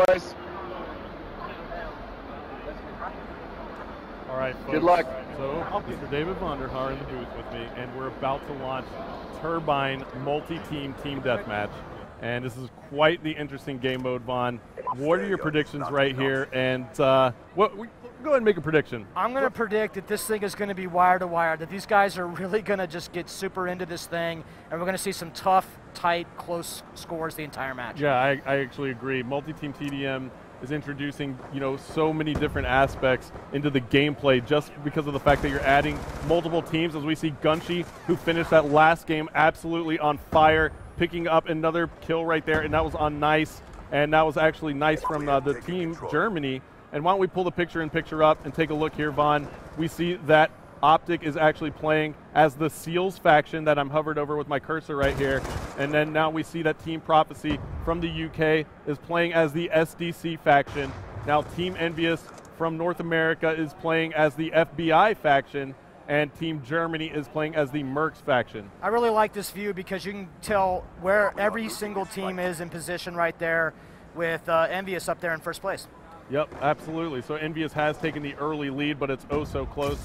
boys. All right, folks. Good luck. So, Mr. David Vonderhaar in the booth with me, and we're about to launch Turbine multi-team team deathmatch. And this is quite the interesting game mode, Vaughn. What are your predictions right here? And go ahead and make a prediction. I'm going to predict that this thing is going to be wire to wire, that these guys are really going to just get super into this thing, and we're going to see some tough, tight, close scores the entire match. Yeah, I actually agree. Multi-team TDM is introducing, so many different aspects into the gameplay just because of the fact that you're adding multiple teams, as we see Gunshi, who finished that last game absolutely on fire, picking up another kill right there, and that was on Nice, and that was actually Nice from the team Germany. And why don't we pull the picture-in-picture up and take a look here, Vaughn. We see that Optic is actually playing as the Seals faction that I'm hovered over with my cursor right here. And then now we see that Team Prophecy from the UK is playing as the SDC faction. Now Team Envious from North America is playing as the FBI faction, and Team Germany is playing as the Mercs faction. I really like this view because you can tell where every single team is in position right there, with Envious up there in first place. Yep, absolutely. So Envious has taken the early lead, but it's oh so close.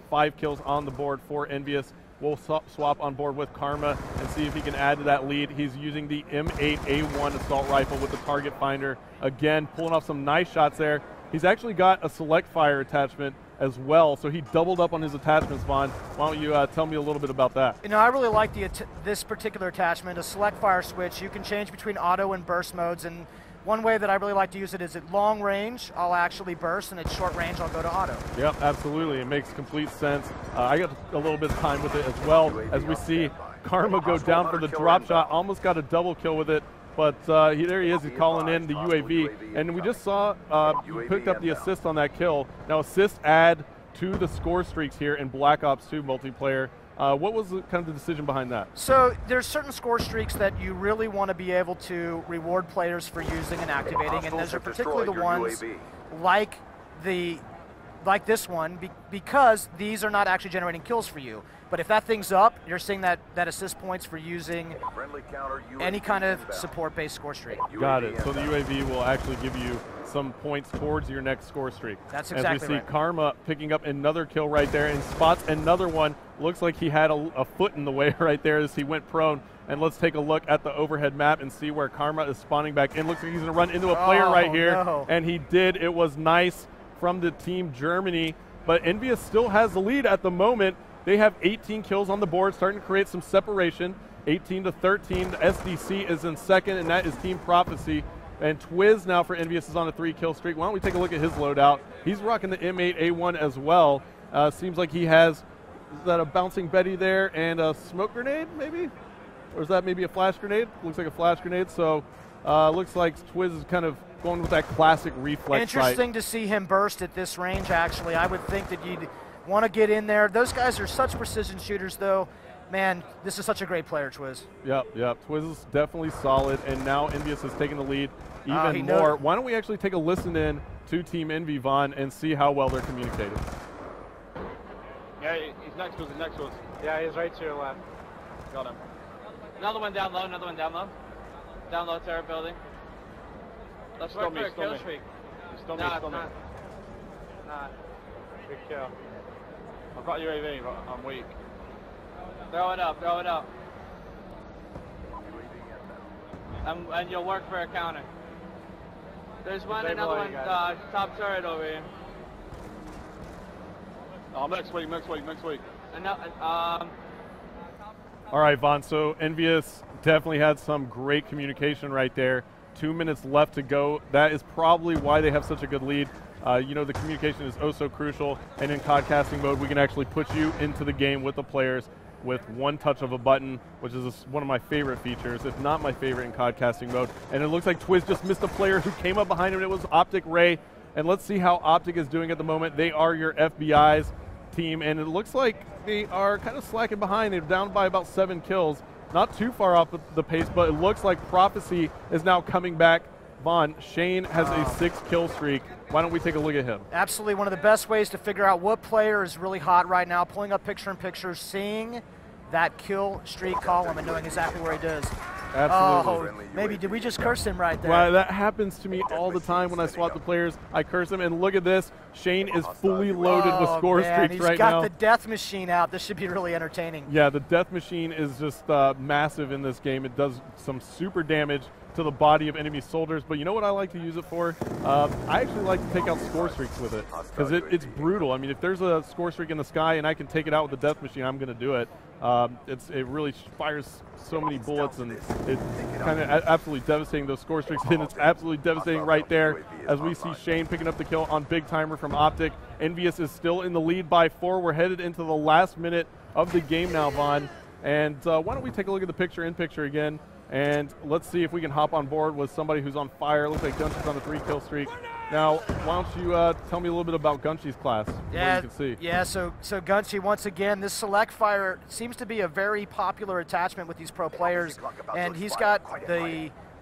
5 kills on the board for Envious. We'll swap on board with Karma and see if he can add to that lead. He's using the M8A1 assault rifle with the target finder. Again, pulling off some nice shots there. He's actually got a select fire attachment as well, so he doubled up on his attachments, Vaughn. Why don't you tell me a little bit about that? I really like this particular attachment, a select fire switch. You can change between auto and burst modes, and one way that I really like to use it is at long range, I'll actually burst, and at short range, I'll go to auto. Yep, absolutely. It makes complete sense. I got a little bit of time with it as well, as we see Karma go down for the drop shot, almost got a double kill with it, but there he is, he's calling in the UAV. And we just saw he picked up the assist on that kill. Now assists add to the score streaks here in Black Ops 2 multiplayer. What was kind of the decision behind that? So there's certain score streaks that you really want to be able to reward players for using and activating, and those are particularly the ones like this one, because these are not actually generating kills for you. But if that thing's up, you're seeing that assist points for using any kind of support-based score streak. Got it. So the UAV will actually give you some points towards your next score streak. That's exactly right. As we see Karma picking up another kill right there and spots another one. Looks like he had a foot in the way right there as he went prone. And let's take a look at the overhead map and see where Karma is spawning back in. Looks like he's going to run into a player right here. No. And he did. It was Nice from the Team Germany. But Envious still has the lead at the moment. They have 18 kills on the board, starting to create some separation. 18 to 13. The SDC is in second, and that is Team Prophecy. And Twiz now for Envious is on a 3-kill streak. Why don't we take a look at his loadout? He's rocking the M8A1 as well. Seems like he has, is that a bouncing Betty there and a smoke grenade maybe? Or is that maybe a flash grenade? Looks like a flash grenade. So looks like Twiz is kind of going with that classic reflex. Interesting to see him burst at this range, actually. I would think that you'd want to get in there. Those guys are such precision shooters, though. Man, this is such a great player, Twiz. Yep. Twiz is definitely solid, and now Envious has taken the lead even more. Why don't we actually take a listen in to Team Envy, Vaughn, and see how well they're communicating. Yeah, he's next to us, Yeah, he's right to your left. Got him. Another one down low, Down low, terror building. Let's work for a kill streak. Stun me. Nah. Good kill. I've got UAV, but I'm weak. Throw it up. And you'll work for a counter. There's another one, top turret over here. Next week. All right, Vaughn, so Envious definitely had some great communication right there. 2 minutes left to go. That is probably why they have such a good lead. The communication is oh so crucial, and in COD casting mode, we can actually put you into the game with the players with one touch of a button, which is one of my favorite features, if not my favorite in COD casting mode. And it looks like Twiz just missed a player who came up behind him, and it was Optic Ray. And let's see how Optic is doing at the moment. They are your FBI's team, and it looks like they are kind of slacking behind. They're down by about 7 kills. Not too far off the pace, but it looks like Prophecy is now coming back. Vaughn, Shane has a 6-kill streak. Why don't we take a look at him? Absolutely, one of the best ways to figure out what player is really hot right now, pulling up picture-in-picture, seeing that kill streak column and knowing exactly where he does. Absolutely. Oh, maybe did we just curse him right there? Well, that happens to me all the time when I swap the players. I curse him, and look at this. Shane is fully loaded with score streaks right now. He's got the death machine out. This should be really entertaining. Yeah, the death machine is just massive in this game. It does some super damage to the body of enemy soldiers, but you know what I like to use it for? I actually like to take out score streaks with it, because it's brutal. I mean, if there's a score streak in the sky and I can take it out with the death machine, I'm going to do it. It really fires so many bullets, and it's kind of absolutely devastating, those score streaks, and it's absolutely devastating right there as we see Shane picking up the kill on Big Timer from Optic. Envious is still in the lead by 4. We're headed into the last minute of the game now, Vaughn. And why don't we take a look at the picture-in-picture again, and let's see if we can hop on board with somebody who's on fire. Looks like Gunshy's on a 3-kill streak. Now, why don't you tell me a little bit about Gunshy's class, yeah, what you can see. Yeah, so Gunshy, once again, this select fire seems to be a very popular attachment with these pro players, and he's got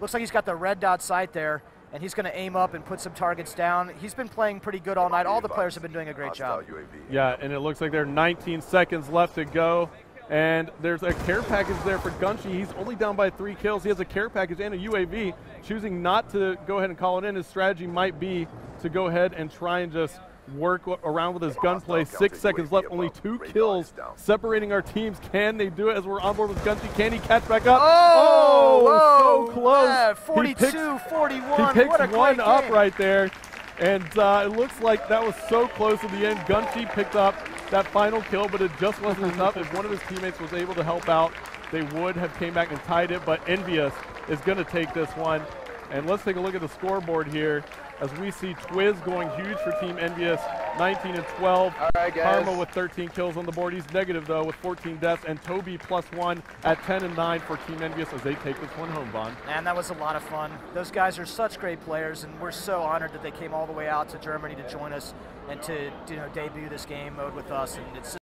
looks like he's got the red dot sight there, and he's going to aim up and put some targets down. He's been playing pretty good all night. All the players have been doing a great job. Yeah, and it looks like there are 19 seconds left to go. And there's a care package there for Gunshy. He's only down by 3 kills. He has a care package and a UAV. Choosing not to go ahead and call it in, his strategy might be to go ahead and try and just work around with his gunplay. 6 seconds left, only 2 kills separating our teams. Can they do it as we're on board with Gunshy? Can he catch back up? Oh, so close. 42-41. He picks what a one great up game. right there. And it looks like that was so close at the end. Gunshy picked up that final kill, but it just wasn't enough. If one of his teammates was able to help out, they would have came back and tied it, but Envious is going to take this one. And let's take a look at the scoreboard here as we see Twiz going huge for Team Envious, 19 and 12. All right, guys. Karma with 13 kills on the board. He's negative, though, with 14 deaths. And Toby +1 at 10 and 9 for Team Envious as they take this one home, Vaughn. Man, that was a lot of fun. Those guys are such great players, and we're so honored that they came all the way out to Germany to join us and to debut this game mode with us. And it's